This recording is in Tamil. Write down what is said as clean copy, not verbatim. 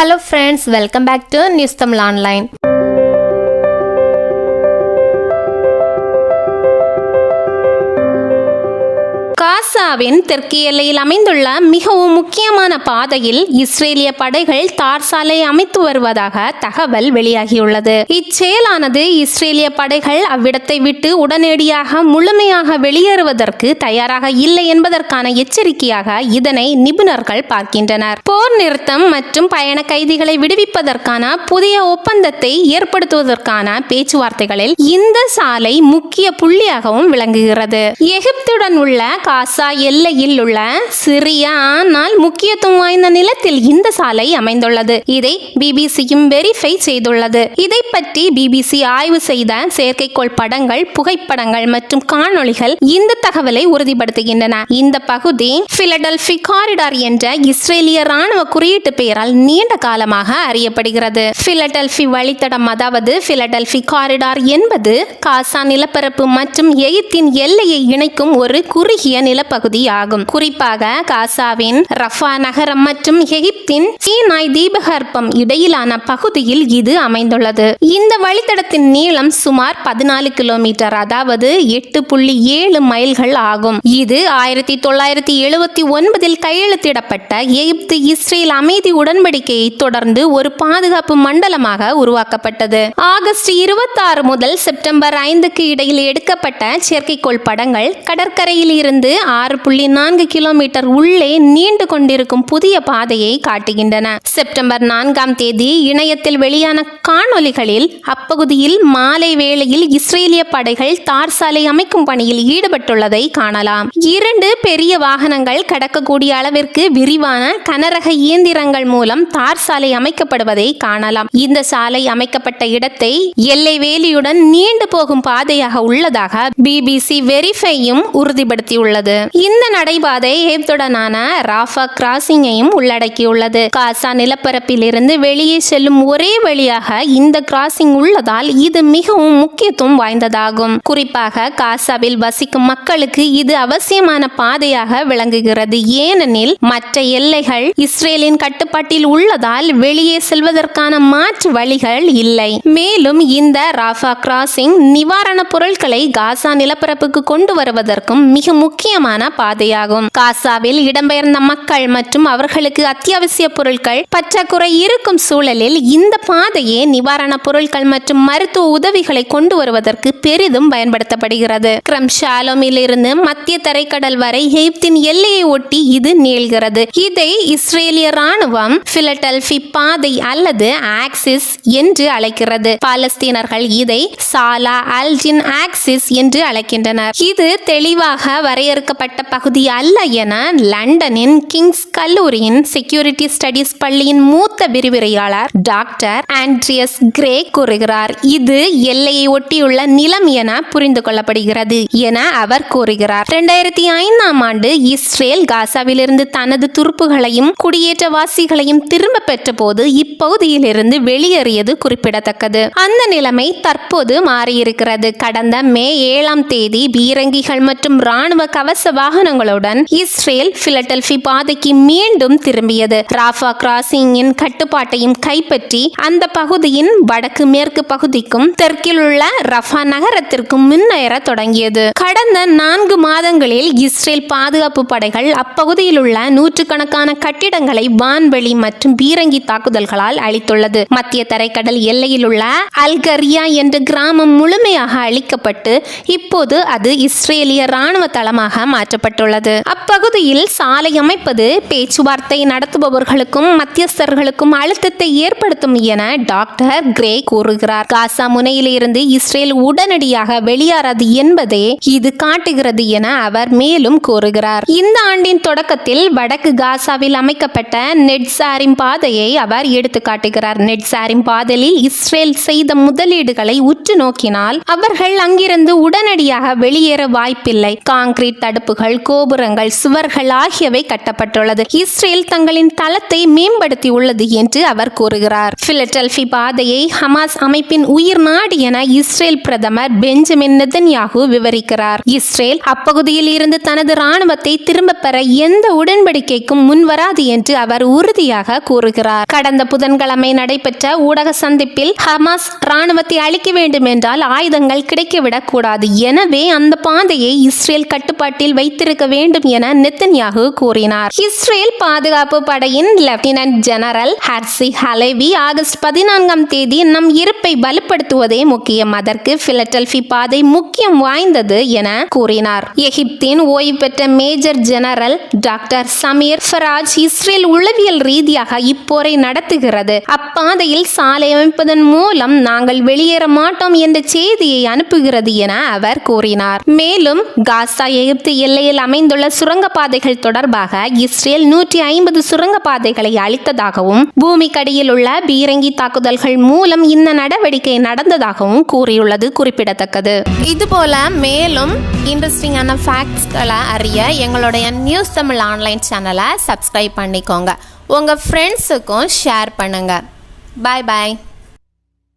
Hello friends, welcome back to News Tamil Online. காசாவின் தெற்கு எல்லையில் அமைந்துள்ள மிகவும் முக்கியமான பாதையில் இஸ்ரேலிய படைகள் தார் சாலை அமைத்து வருவதாக தகவல் வெளியாகியுள்ளது. இச்செயலானது இஸ்ரேலிய படைகள் அவ்விடத்தை விட்டு உடனடியாக முழுமையாக வெளியேறுவதற்கு தயாராக இல்லை என்பதற்கான எச்சரிக்கையாக இதனை நிபுணர்கள் பார்க்கின்றனர். போர் நிறுத்தம் மற்றும் பயண கைதிகளை விடுவிப்பதற்கான புதிய ஒப்பந்தத்தை ஏற்படுத்துவதற்கான பேச்சுவார்த்தைகளில் இந்த சாலை முக்கிய புள்ளியாகவும் விளங்குகிறது. எகிப்துடன் உள்ள காசா எல்லையில் உள்ள சிறிய ஆனால் முக்கியத்துவம் வாய்ந்த நிலத்தில் இந்த சாலை அமைந்துள்ளது. இதை பிபிசியும் வெரிஃபை செய்துள்ளது. இதை பற்றி பிபிசி ஆய்வு செய்த செயற்கைக்கோள் படங்கள், புகைப்படங்கள் மற்றும் காணொளிகள் இந்த தகவலை உறுதிப்படுத்துகின்றன. இந்த பகுதி பிலடெல்பி காரிடார் என்ற இஸ்ரேலிய ராணுவ குறியீட்டு பெயரால் நீண்ட காலமாக அறியப்படுகிறது. பிலடெல்பி வழித்தடம், அதாவது பிலடெல்பி காரிடார் என்பது காசா நிலப்பரப்பு மற்றும் எகிப்தின் எல்லையை இணைக்கும் ஒரு குறுகிய நிலப்பகுதி ஆகும். குறிப்பாக காசாவின் ரஃபா நகரம் மற்றும் எகிப்தின் சீனாய் தீபகற்பம் இடையிலான பகுதியில் இது அமைந்துள்ளது. இந்த வழித்தடத்தின் நீளம் சுமார் 14 கிலோமீட்டர், அதாவது 8.7 மைல்கள் ஆகும். இது 1979 கையெழுத்திடப்பட்ட எகிப்து இஸ்ரேல் அமைதி உடன்படிக்கையை தொடர்ந்து ஒரு பாதுகாப்பு மண்டலமாக உருவாக்கப்பட்டது. ஆகஸ்ட் 26 முதல் செப்டம்பர் 5க்கு இடையில் எடுக்கப்பட்ட செயற்கைக்கோள் படங்கள் கடற்கரையில் இருந்து 6.4 கிலோமீட்டர் உள்ளே நீண்டு கொண்டிருக்கும் புதிய பாதையை காட்டுகின்றன. செப்டம்பர் 4ஆம் தேதி இணையத்தில் வெளியான காணொளிகளில் அப்பகுதியில் மாலை வேளையில் இஸ்ரேலிய படைகள் தார் சாலை அமைக்கும் பணியில் ஈடுபட்டுள்ளதை காணலாம். 2 பெரிய வாகனங்கள் கடக்கக்கூடிய அளவிற்கு விரிவான கனரக இயந்திரங்கள் மூலம் தார் சாலை அமைக்கப்படுவதை காணலாம். இந்த சாலை அமைக்கப்பட்ட இடத்தை எல்லை வேலியுடன் நீண்டு போகும் பாதையாக உள்ளதாக பிபிசி வெரிஃபையும் உறுதிப்படுத்தியுள்ளது. இந்த நடைபாதை எகிப்துடனான ராஃபா கிராசிங்கையும் உள்ளடக்கியுள்ளது. காசா நிலப்பரப்பில் இருந்து வெளியே செல்லும் ஒரே வழியாக இந்த கிராசிங் உள்ளதால் இது மிகவும் முக்கியத்துவம் வாய்ந்ததாகும். குறிப்பாக காசாவில் வசிக்கும் மக்களுக்கு இது அவசியமான பாதையாக விளங்குகிறது. ஏனெனில் மற்ற எல்லைகள் இஸ்ரேலின் கட்டுப்பாட்டில் உள்ளதால் வெளியே செல்வதற்கான மாற்று வழிகள் இல்லை. மேலும் இந்த ராஃபா கிராசிங் நிவாரண பொருட்களை காசா நிலப்பரப்புக்கு கொண்டு வருவதற்கும் மிக முக்கியமான பாதையாகும். காசாவில் இடம்பெயர்ந்த மக்கள் மற்றும் அவர்களுக்கு அத்தியாவசிய பொருட்கள் பற்றாக்குறை இருக்கும் சூழலில் இந்த பாதையே நிவாரண பொருட்கள் மற்றும் மருத்துவ உதவிகளை கொண்டு வருவதற்கு பெரிதும் பயன்படுத்தப்படுகிறது. கிரம் ஷாலோமில் இருந்து மத்திய தரைக்கடல் வரை எகிப்தின் எல்லையை ஒட்டி இது நீள்கிறது. இதை இஸ்ரேலிய ராணுவம் பிலடெல்பி பாதை அல்லது ஆக்சிஸ் என்று அழைக்கிறது. பாலஸ்தீனர்கள் இதை சாலா அல்-ஜின் ஆக்சிஸ் என்று அழைக்கின்றனர். இது தெளிவாக வரையறுக்கப்பட்ட பகுதி அல்ல என லண்டனின் கிங்ஸ் கல்லூரியின் செக்யூரிட்டி ஸ்டடீஸ் பள்ளியின் மூத்த விரிவுரையாளர் டாக்டர் ஆண்ட்ரியஸ் கிரே கூறுகிறார். இது எல்லையை ஒட்டியுள்ள நிலம் என புரிந்து கொள்ளப்படுகிறது என அவர் கூறுகிறார். 2005ஆம் ஆண்டு இஸ்ரேல் காசாவிலிருந்து தனது துருப்புகளையும் குடியேற்றவாசிகளையும் திரும்ப பெற்ற போது இப்பகுதியில் இருந்து வெளியேறியது குறிப்பிடத்தக்கது. அந்த நிலைமை தற்போது மாறியிருக்கிறது. கடந்த மே 7ஆம் தேதி பீரங்கிகள் மற்றும் ராணுவ கவச வாகனங்களுடன் இஸ்ரேல் பிலடெல்பி பாதைக்கு மீண்டும் திரும்பியது. ராஃபா கிராசிங்கின் கட்டுப்பாட்டையும் கைப்பற்றி அந்த பகுதியின் வடக்கு மேற்கு பகுதிக்கும் தெற்கில் உள்ள ரஃபா நகரத்திற்கும் முன்னேற தொடங்கியது. கடந்த 4 மாதங்களில் இஸ்ரேல் பாதுகாப்பு படைகள் அப்பகுதியில் உள்ள நூற்றுக்கணக்கான கட்டிடங்களை வான்வெளி மற்றும் பீரங்கி தாக்குதல்களால் அழித்துள்ளது. மத்திய தரைக்கடல் எல்லையில் உள்ள அல்கரியா என்ற கிராமம் முழுமையாக அழிக்கப்பட்டு இப்போது அது இஸ்ரேலிய ராணுவ தளமாக மாற்றப்பட்டுள்ளது. அப்பகுதியில் சாலை அமைப்பது பேச்சுவார்த்தை நடத்துபவர்களுக்கும் மத்தியஸ்தர்களுக்கும் அழுத்தத்தை ஏற்படுத்தும் என டாக்டர் கிரே கூறுகிறார். காசா முனையில் இருந்து இஸ்ரேல் உடனடியாக வெளியேறாது என்பதே இது காட்டுகிறது என அவர் மேலும் கூறுகிறார். இந்த ஆண்டின் தொடக்கத்தில் வடக்கு காசாவில் அமைக்கப்பட்ட நெட்சாரிம் பாதையை அவர் எடுத்து காட்டுகிறார். நெட்சாரிம் பாதையில் இஸ்ரேல் செய்த முதலீடுகளை உற்று நோக்கினால் அவர்கள் அங்கிருந்து உடனடியாக வெளியேற வாய்ப்பில்லை. கான்கிரீட் தடுப்புகள், கோபுரங்கள், சுவர்கள் ஆகியவை கட்டப்பட்டுள்ளது. இஸ்ரேல் தங்களின் தளத்தை மேம்படுத்தி உள்ளது என்று அவர் கூறுகிறார். பிலடெல்பி பாதையை ஹமாஸ் அமைப்பின் உயிர் நாடி என இஸ்ரேல் பிரதமர் பெஞ்சமின் நெதன்யாகு விவரிக்கிறார். இஸ்ரேல் அப்பகுதியில் இருந்து தனது ராணுவத்தை திரும்ப பெற எந்த உடன்படிக்கைக்கும் முன்வராது என்று அவர் உறுதியாக கூறுகிறார். கடந்த புதன்கிழமை நடைபெற்ற ஊடக சந்திப்பில் ஹமாஸ் ராணுவத்தை அழிக்க வேண்டும் என்றால் ஆயுதங்கள் கிடைக்கவிடக் கூடாது, எனவே அந்த பாதையை இஸ்ரேல் கட்டுப்பாட்டில் வைத்திருக்க வேண்டும் என நெதன்யாகு கூறினார். இஸ்ரேல் பாதுகாப்பு படையின் லெப்டினன்ட் ஜெனரல் ஹர்சி ஹலேவி ஆகஸ்ட் 14ஆம் தேதி நம் இருப்பை பலப்படுத்துவதே முக்கியம், அதற்கு பிலடெல்பி பாதை முக்கியம் வாய்ந்தது என கூறினார். எகிப்தின் ஓய்வு பெற்ற major general doctor Samir Faraj Israel உளவியல் ரீதியாக இப்போரை நடத்துகிறது, அப்பாதையில் சாலை அமைப்பதன் மூலம் நாங்கள் வெளியேற மாட்டோம் என்ற செய்தியை அனுப்புகிறது என அவர் கூறினார். மேலும் காசா எகிப்து எல்லையில் அமைந்துள்ள சுரங்கப்பாதைகள் தொடர்பாக இஸ்ரேல் 150 சுரங்கப்பாதைகளை அளித்ததாகவும் பூமிக்கடியில் உள்ள பீரங்கி தாக்குதல்கள் மூலம் இந்த நடவடிக்கை நடந்ததாகவும் கூறியுள்ளது குறிப்பிடத்தக்கது. இதுபோல மேலும் இன்ட்ரெஸ்டிங்கான ஃபேக்ட்ஸ்களை அறிய எங்களுடைய நியூஸ் தமிழ் ஆன்லைன் சேனலை சப்ஸ்கிரைப் பண்ணிக்கோங்க. உங்கள் ஃப்ரெண்ட்ஸுக்கும் ஷேர் பண்ணுங்கள். பாய் பாய்.